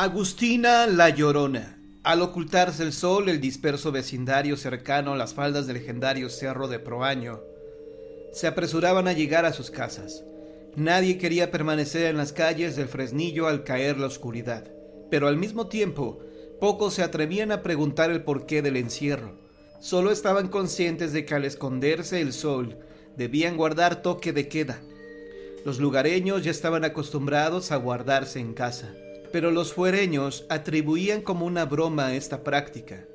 Agustina la Llorona. Al ocultarse el sol, el disperso vecindario cercano a las faldas del legendario Cerro de Proaño se apresuraban a llegar a sus casas. Nadie quería permanecer en las calles del Fresnillo al caer la oscuridad, pero al mismo tiempo, pocos se atrevían a preguntar el porqué del encierro. Solo estaban conscientes de que al esconderse el sol, debían guardar toque de queda. Los lugareños ya estaban acostumbrados a guardarse en casa, pero los fuereños atribuían como una broma a esta práctica.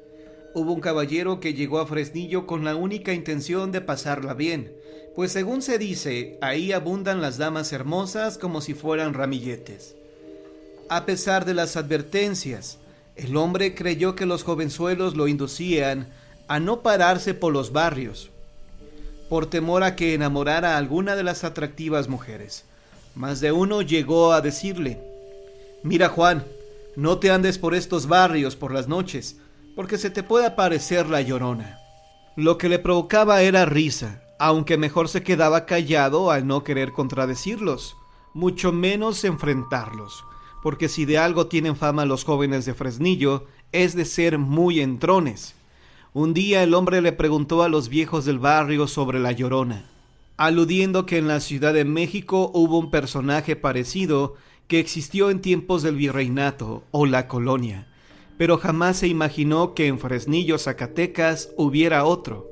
Hubo un caballero que llegó a Fresnillo con la única intención de pasarla bien, pues según se dice, ahí abundan las damas hermosas como si fueran ramilletes. A pesar de las advertencias, el hombre creyó que los jovenzuelos lo inducían a no pararse por los barrios, por temor a que enamorara a alguna de las atractivas mujeres. Más de uno llegó a decirle: «Mira, Juan, no te andes por estos barrios por las noches, porque se te puede aparecer la Llorona». Lo que le provocaba era risa, aunque mejor se quedaba callado al no querer contradecirlos, mucho menos enfrentarlos, porque si de algo tienen fama los jóvenes de Fresnillo, es de ser muy entrones. Un día el hombre le preguntó a los viejos del barrio sobre la Llorona, aludiendo que en la Ciudad de México hubo un personaje parecido que existió en tiempos del virreinato o la colonia, pero jamás se imaginó que en Fresnillo, Zacatecas, hubiera otro.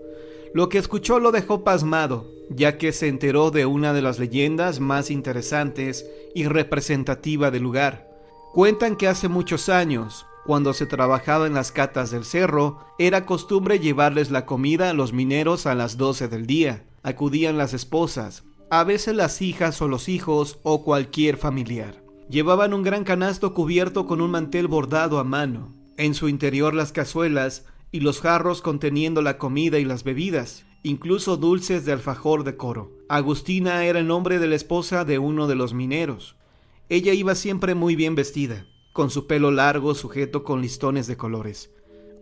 Lo que escuchó lo dejó pasmado, ya que se enteró de una de las leyendas más interesantes y representativa del lugar. Cuentan que hace muchos años, cuando se trabajaba en las catas del cerro, era costumbre llevarles la comida a los mineros a las 12 del día. Acudían las esposas, a veces las hijas o los hijos o cualquier familiar. Llevaban un gran canasto cubierto con un mantel bordado a mano. En su interior las cazuelas y los jarros conteniendo la comida y las bebidas, incluso dulces de alfajor de coro. Agustina era el nombre de la esposa de uno de los mineros. Ella iba siempre muy bien vestida, con su pelo largo sujeto con listones de colores.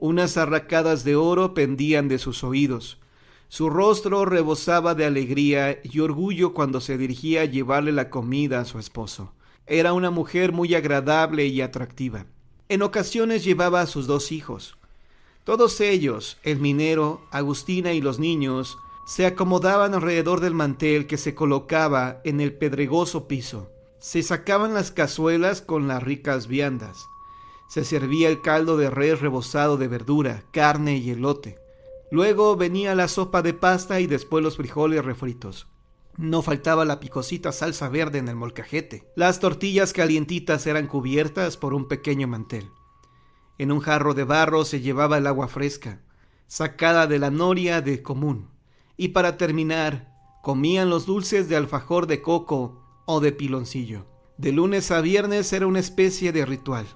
Unas arracadas de oro pendían de sus oídos. Su rostro rebosaba de alegría y orgullo cuando se dirigía a llevarle la comida a su esposo. Era una mujer muy agradable y atractiva. En ocasiones llevaba a sus 2 hijos. Todos ellos, el minero, Agustina y los niños, se acomodaban alrededor del mantel que se colocaba en el pedregoso piso. Se sacaban las cazuelas con las ricas viandas. Se servía el caldo de res rebozado de verdura, carne y elote. Luego venía la sopa de pasta y después los frijoles refritos. No faltaba la picosita salsa verde en el molcajete. Las tortillas calientitas eran cubiertas por un pequeño mantel. En un jarro de barro se llevaba el agua fresca, sacada de la noria de común. Y para terminar, comían los dulces de alfajor de coco o de piloncillo. De lunes a viernes era una especie de ritual.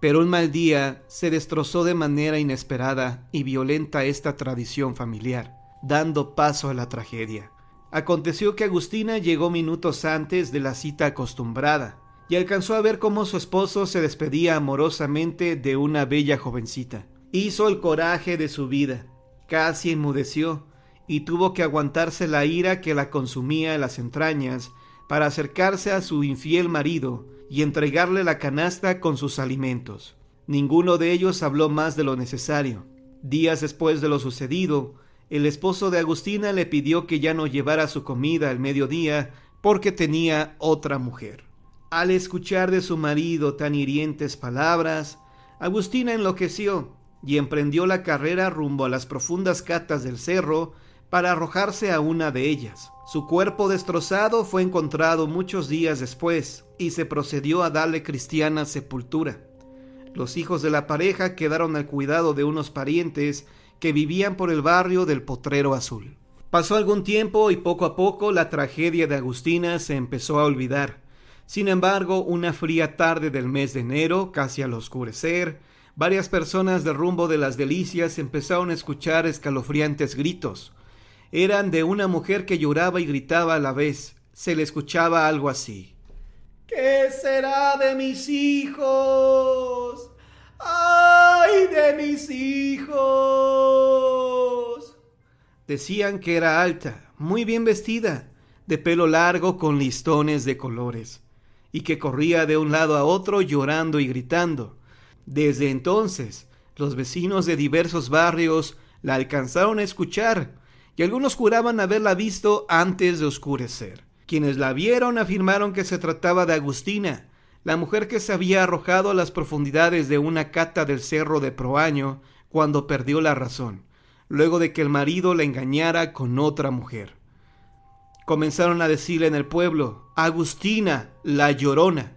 Pero un mal día se destrozó de manera inesperada y violenta esta tradición familiar, dando paso a la tragedia. Aconteció que Agustina llegó minutos antes de la cita acostumbrada y alcanzó a ver cómo su esposo se despedía amorosamente de una bella jovencita. Hizo el coraje de su vida, casi enmudeció y tuvo que aguantarse la ira que la consumía en las entrañas para acercarse a su infiel marido y entregarle la canasta con sus alimentos. Ninguno de ellos habló más de lo necesario. Días después de lo sucedido, el esposo de Agustina le pidió que ya no llevara su comida al mediodía porque tenía otra mujer. Al escuchar de su marido tan hirientes palabras, Agustina enloqueció y emprendió la carrera rumbo a las profundas catas del cerro para arrojarse a una de ellas. Su cuerpo destrozado fue encontrado muchos días después y se procedió a darle cristiana sepultura. Los hijos de la pareja quedaron al cuidado de unos parientes que vivían por el barrio del Potrero Azul. Pasó algún tiempo y poco a poco la tragedia de Agustina se empezó a olvidar. Sin embargo, una fría tarde del mes de enero, casi al oscurecer, varias personas del rumbo de las Delicias empezaron a escuchar escalofriantes gritos. Eran de una mujer que lloraba y gritaba a la vez. Se le escuchaba algo así: «¿Qué será de mis hijos? ¡Ay, de mis hijos!». Decían que era alta, muy bien vestida, de pelo largo con listones de colores, y que corría de un lado a otro llorando y gritando. Desde entonces, los vecinos de diversos barrios la alcanzaron a escuchar, y algunos juraban haberla visto antes de oscurecer. Quienes la vieron afirmaron que se trataba de Agustina, la mujer que se había arrojado a las profundidades de una cata del cerro de Proaño cuando perdió la razón, luego de que el marido la engañara con otra mujer. Comenzaron a decirle en el pueblo: Agustina, la Llorona,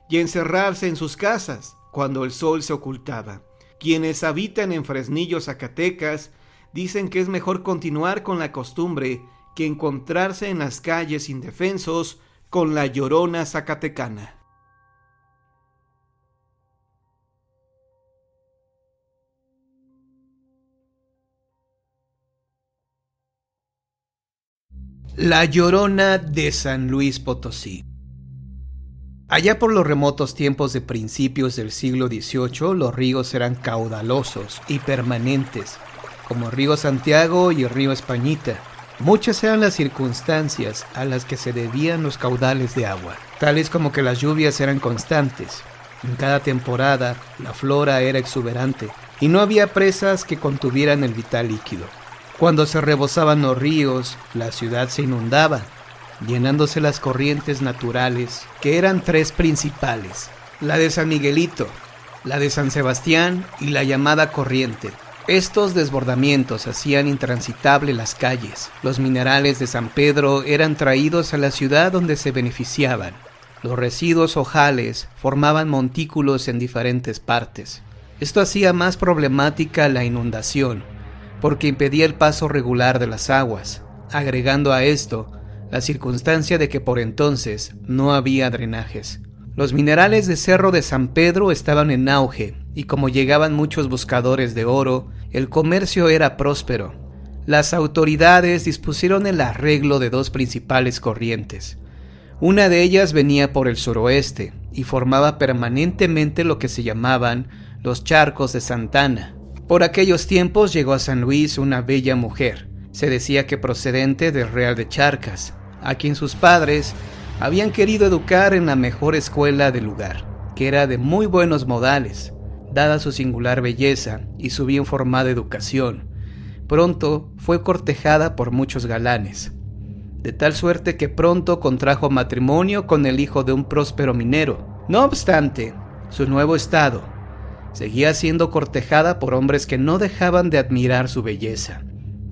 y a encerrarse en sus casas cuando el sol se ocultaba. Quienes habitan en Fresnillo, Zacatecas, dicen que es mejor continuar con la costumbre que encontrarse en las calles indefensos con la Llorona zacatecana. La Llorona de San Luis Potosí. Allá por los remotos tiempos de principios del siglo XVIII, los ríos eran caudalosos y permanentes, como el río Santiago y el río Españita. Muchas eran las circunstancias a las que se debían los caudales de agua, tales como que las lluvias eran constantes. En cada temporada, la flora era exuberante y no había presas que contuvieran el vital líquido. Cuando se rebosaban los ríos, la ciudad se inundaba, llenándose las corrientes naturales, que eran tres principales: la de San Miguelito, la de San Sebastián y la llamada Corriente. Estos desbordamientos hacían intransitable las calles. Los minerales de San Pedro eran traídos a la ciudad donde se beneficiaban. Los residuos ojales formaban montículos en diferentes partes. Esto hacía más problemática la inundación, porque impedía el paso regular de las aguas, agregando a esto la circunstancia de que por entonces no había drenajes. Los minerales de Cerro de San Pedro estaban en auge, y como llegaban muchos buscadores de oro, el comercio era próspero. Las autoridades dispusieron el arreglo de dos principales corrientes. Una de ellas venía por el suroeste y formaba permanentemente lo que se llamaban los charcos de Santana. Por aquellos tiempos llegó a San Luis una bella mujer, se decía que procedente del Real de Charcas, a quien sus padres habían querido educar en la mejor escuela del lugar, que era de muy buenos modales. Dada su singular belleza y su bien formada educación, pronto fue cortejada por muchos galanes, de tal suerte que pronto contrajo matrimonio con el hijo de un próspero minero. No obstante, su nuevo estado seguía siendo cortejada por hombres que no dejaban de admirar su belleza,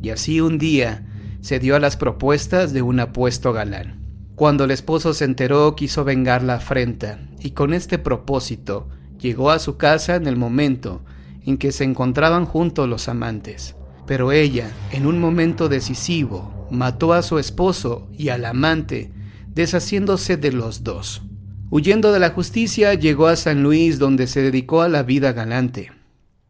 y así un día se dio a las propuestas de un apuesto galán. Cuando el esposo se enteró, quiso vengar la afrenta, y con este propósito llegó a su casa en el momento en que se encontraban juntos los amantes. Pero ella, en un momento decisivo, mató a su esposo y al amante, deshaciéndose de los dos. Huyendo de la justicia, llegó a San Luis, donde se dedicó a la vida galante.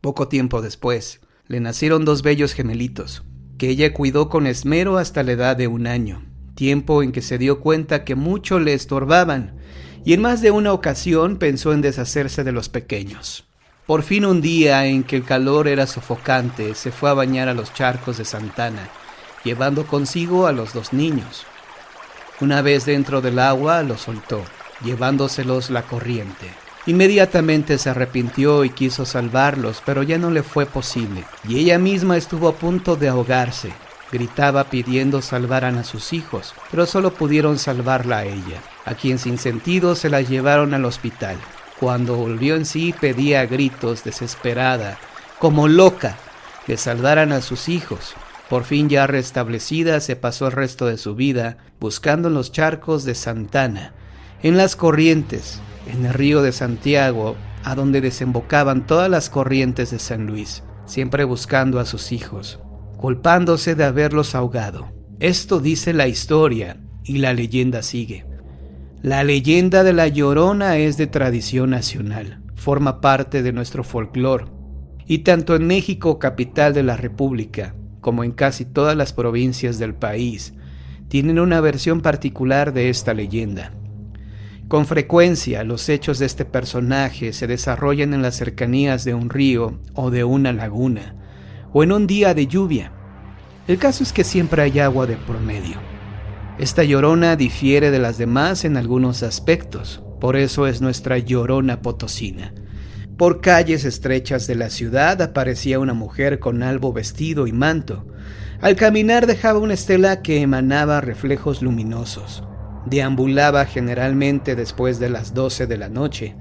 Poco tiempo después, le nacieron dos bellos gemelitos, que ella cuidó con esmero hasta la edad de 1 año, tiempo en que se dio cuenta que mucho le estorbaban, y en más de una ocasión pensó en deshacerse de los pequeños. Por fin, un día en que el calor era sofocante, se fue a bañar a los charcos de Santana, llevando consigo a los 2 niños. Una vez dentro del agua, los soltó, llevándoselos la corriente. Inmediatamente se arrepintió y quiso salvarlos, pero ya no le fue posible, y ella misma estuvo a punto de ahogarse. Gritaba pidiendo salvaran a sus hijos, pero solo pudieron salvarla a ella, a quien sin sentido se la llevaron al hospital. Cuando volvió en sí, pedía a gritos, desesperada, como loca, que salvaran a sus hijos. Por fin, ya restablecida, se pasó el resto de su vida buscando en los charcos de Santana, en las corrientes, en el río de Santiago, a donde desembocaban todas las corrientes de San Luis, siempre buscando a sus hijos, culpándose de haberlos ahogado. Esto dice la historia, y la leyenda sigue. La leyenda de la Llorona es de tradición nacional, forma parte de nuestro folclore, y tanto en México, capital de la República, como en casi todas las provincias del país, tienen una versión particular de esta leyenda. Con frecuencia, los hechos de este personaje se desarrollan en las cercanías de un río o de una laguna, o en un día de lluvia. El caso es que siempre hay agua de por medio. Esta Llorona difiere de las demás en algunos aspectos. Por eso es nuestra Llorona potosina. Por calles estrechas de la ciudad aparecía una mujer con albo vestido y manto. Al caminar dejaba una estela que emanaba reflejos luminosos. Deambulaba generalmente después de las 12 de la noche,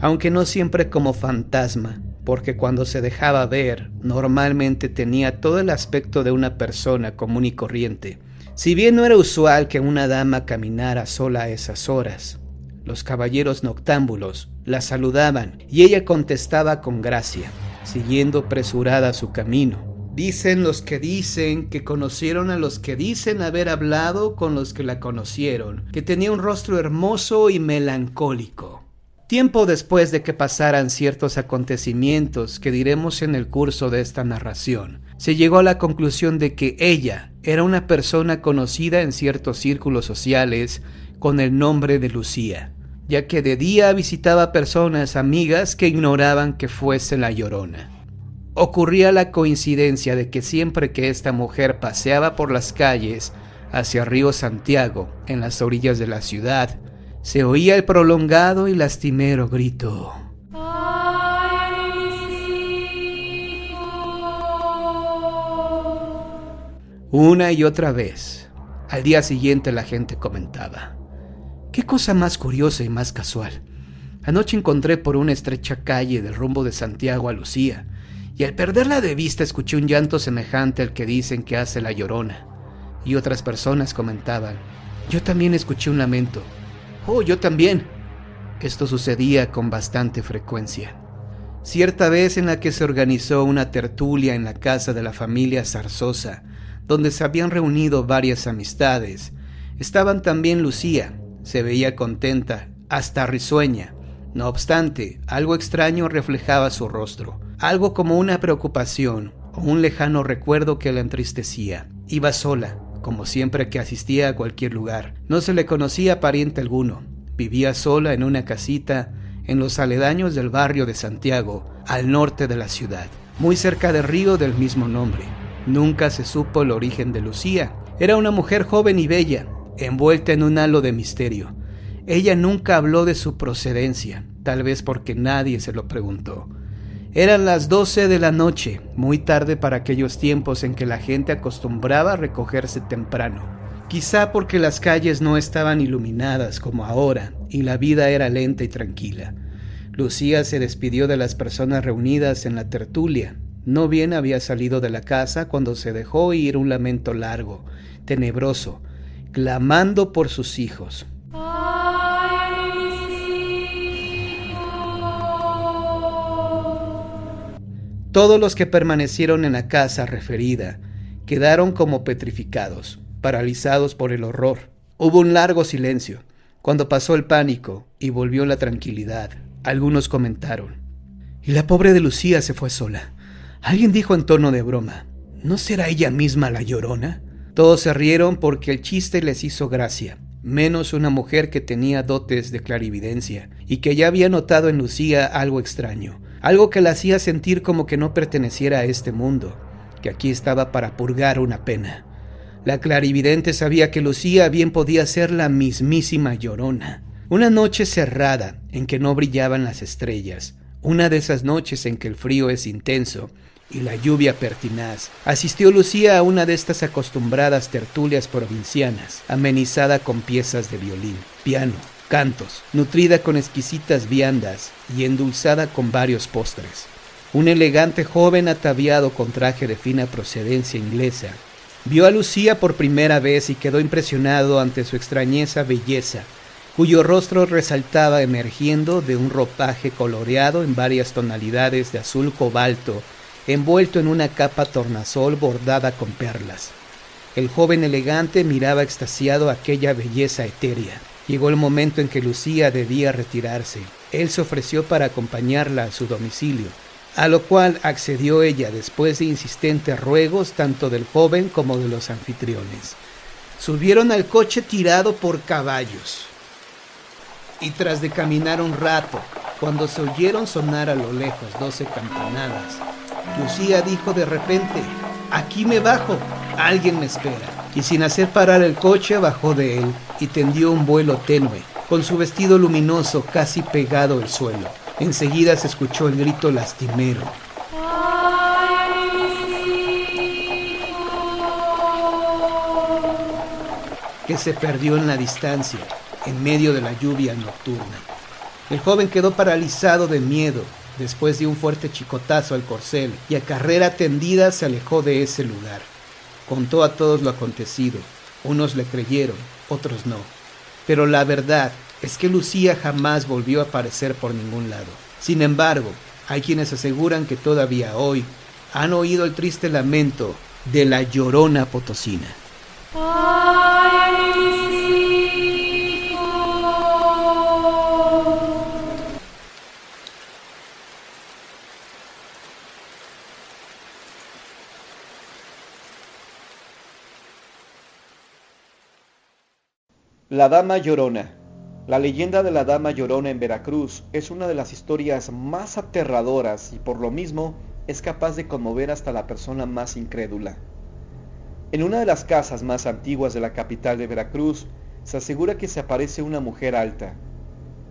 aunque no siempre como fantasma, porque cuando se dejaba ver, normalmente tenía todo el aspecto de una persona común y corriente. Si bien no era usual que una dama caminara sola a esas horas, los caballeros noctámbulos la saludaban y ella contestaba con gracia, siguiendo presurada su camino. Dicen los que dicen que conocieron a los que dicen haber hablado con los que la conocieron, que tenía un rostro hermoso y melancólico. Tiempo después de que pasaran ciertos acontecimientos que diremos en el curso de esta narración, se llegó a la conclusión de que ella era una persona conocida en ciertos círculos sociales con el nombre de Lucía, ya que de día visitaba personas amigas que ignoraban que fuese la Llorona. Ocurría la coincidencia de que siempre que esta mujer paseaba por las calles hacia Río Santiago, en las orillas de la ciudad, se oía el prolongado y lastimero grito. Una y otra vez. Al día siguiente la gente comentaba: «Qué cosa más curiosa y más casual. Anoche encontré por una estrecha calle del rumbo de Santiago a Lucía, y al perderla de vista escuché un llanto semejante al que dicen que hace la Llorona». Y otras personas comentaban: «Yo también escuché un lamento». «Oh, yo también». Esto sucedía con bastante frecuencia. Cierta vez en la que se organizó una tertulia en la casa de la familia Zarzosa, donde se habían reunido varias amistades, estaban también Lucía. Se veía contenta, hasta risueña. No obstante, algo extraño reflejaba su rostro, algo como una preocupación o un lejano recuerdo que la entristecía. Iba sola, como siempre que asistía a cualquier lugar. No se le conocía pariente alguno. Vivía sola en una casita en los aledaños del barrio de Santiago, al norte de la ciudad, muy cerca del río del mismo nombre. Nunca se supo el origen de Lucía. Era una mujer joven y bella, envuelta en un halo de misterio. Ella nunca habló de su procedencia, tal vez porque nadie se lo preguntó. Eran las 12 de la noche, muy tarde para aquellos tiempos en que la gente acostumbraba a recogerse temprano. Quizá porque las calles no estaban iluminadas como ahora y la vida era lenta y tranquila. Lucía se despidió de las personas reunidas en la tertulia. No bien había salido de la casa cuando se dejó oír un lamento largo, tenebroso, clamando por sus hijos. Todos los que permanecieron en la casa referida quedaron como petrificados, paralizados por el horror. Hubo un largo silencio. Cuando pasó el pánico y volvió la tranquilidad, algunos comentaron: «Y la pobre de Lucía se fue sola». Alguien dijo en tono de broma: «¿No será ella misma la Llorona?». Todos se rieron porque el chiste les hizo gracia, menos una mujer que tenía dotes de clarividencia y que ya había notado en Lucía algo extraño, algo que la hacía sentir como que no perteneciera a este mundo, que aquí estaba para purgar una pena. La clarividente sabía que Lucía bien podía ser la mismísima Llorona. Una noche cerrada en que no brillaban las estrellas, una de esas noches en que el frío es intenso y la lluvia pertinaz, asistió Lucía a una de estas acostumbradas tertulias provincianas, amenizada con piezas de violín, piano, cantos, nutrida con exquisitas viandas y endulzada con varios postres. Un elegante joven ataviado con traje de fina procedencia inglesa vio a Lucía por primera vez y quedó impresionado ante su extrañeza belleza, cuyo rostro resaltaba emergiendo de un ropaje coloreado en varias tonalidades de azul cobalto, envuelto en una capa tornasol bordada con perlas. El joven elegante miraba extasiado aquella belleza etérea. Llegó el momento en que Lucía debía retirarse. Él se ofreció para acompañarla a su domicilio, a lo cual accedió ella después de insistentes ruegos tanto del joven como de los anfitriones. Subieron al coche tirado por caballos y tras de caminar un rato, cuando se oyeron sonar a lo lejos 12 campanadas, Lucía dijo de repente: «Aquí me bajo, alguien me espera». Y sin hacer parar el coche bajó de él y tendió un vuelo tenue, con su vestido luminoso casi pegado al suelo. Enseguida se escuchó el grito lastimero, que se perdió en la distancia, en medio de la lluvia nocturna. El joven quedó paralizado de miedo, después de un fuerte chicotazo al corcel, y a carrera tendida se alejó de ese lugar. Contó a todos lo acontecido. Unos le creyeron, otros no. Pero la verdad es que Lucía jamás volvió a aparecer por ningún lado. Sin embargo, hay quienes aseguran que todavía hoy han oído el triste lamento de la Llorona potosina. La Dama Llorona. La leyenda de la Dama Llorona en Veracruz es una de las historias más aterradoras y por lo mismo es capaz de conmover hasta la persona más incrédula. En una de las casas más antiguas de la capital de Veracruz se asegura que se aparece una mujer alta.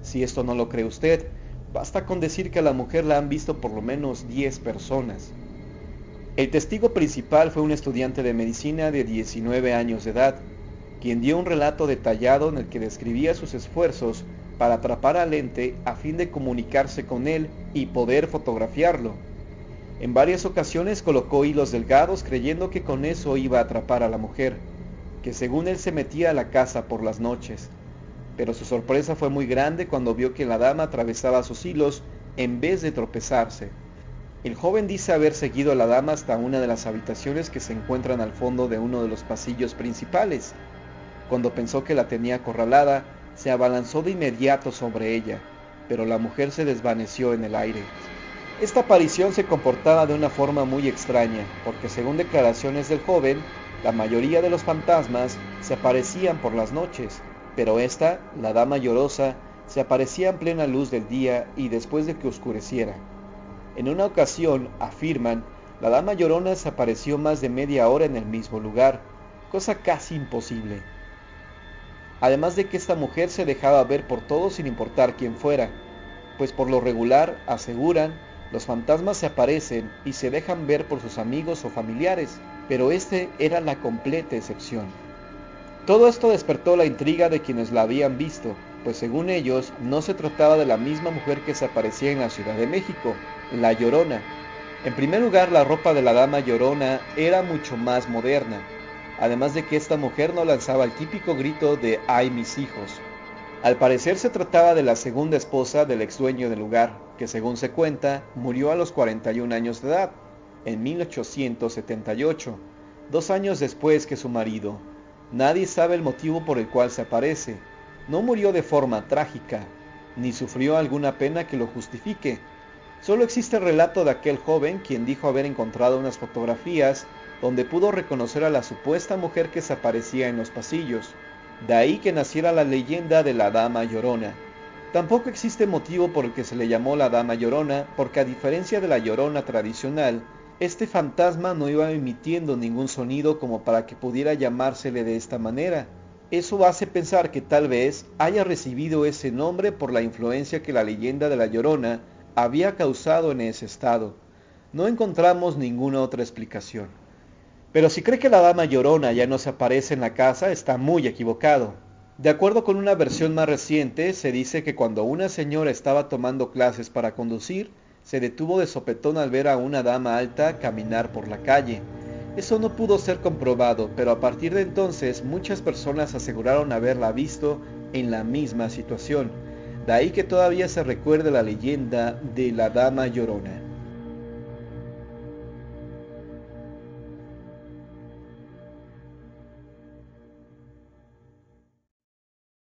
Si esto no lo cree usted, basta con decir que a la mujer la han visto por lo menos 10 personas. El testigo principal fue un estudiante de medicina de 19 años de edad, quien dio un relato detallado en el que describía sus esfuerzos para atrapar al ente a fin de comunicarse con él y poder fotografiarlo. En varias ocasiones colocó hilos delgados creyendo que con eso iba a atrapar a la mujer, que según él se metía a la casa por las noches. Pero su sorpresa fue muy grande cuando vio que la dama atravesaba sus hilos en vez de tropezarse. El joven dice haber seguido a la dama hasta una de las habitaciones que se encuentran al fondo de uno de los pasillos principales. Cuando pensó que la tenía acorralada, se abalanzó de inmediato sobre ella, pero la mujer se desvaneció en el aire. Esta aparición se comportaba de una forma muy extraña, porque según declaraciones del joven, la mayoría de los fantasmas se aparecían por las noches, pero esta, la Dama Llorosa, se aparecía en plena luz del día y después de que oscureciera. En una ocasión, afirman, la Dama Llorona se apareció más de media hora en el mismo lugar, cosa casi imposible. Además de que esta mujer se dejaba ver por todos sin importar quién fuera, pues por lo regular, aseguran, los fantasmas se aparecen y se dejan ver por sus amigos o familiares, pero este era la completa excepción. Todo esto despertó la intriga de quienes la habían visto, pues según ellos no se trataba de la misma mujer que se aparecía en la Ciudad de México, la Llorona. En primer lugar, la ropa de la Dama Llorona era mucho más moderna, además de que esta mujer no lanzaba el típico grito de ¡ay mis hijos! Al parecer se trataba de la segunda esposa del ex dueño del lugar, que según se cuenta, murió a los 41 años de edad, en 1878, 2 años después que su marido. Nadie sabe el motivo por el cual se aparece. No murió de forma trágica, ni sufrió alguna pena que lo justifique. Solo existe el relato de aquel joven quien dijo haber encontrado unas fotografías donde pudo reconocer a la supuesta mujer que se aparecía en los pasillos. De ahí que naciera la leyenda de la Dama Llorona. Tampoco existe motivo por el que se le llamó la Dama Llorona, porque a diferencia de la Llorona tradicional, este fantasma no iba emitiendo ningún sonido como para que pudiera llamársele de esta manera. Eso hace pensar que tal vez haya recibido ese nombre por la influencia que la leyenda de la Llorona había causado en ese estado. No encontramos ninguna otra explicación. Pero si cree que la Dama Llorona ya no se aparece en la casa, está muy equivocado. De acuerdo con una versión más reciente, se dice que cuando una señora estaba tomando clases para conducir, se detuvo de sopetón al ver a una dama alta caminar por la calle. Eso no pudo ser comprobado, pero a partir de entonces muchas personas aseguraron haberla visto en la misma situación. De ahí que todavía se recuerde la leyenda de la Dama Llorona.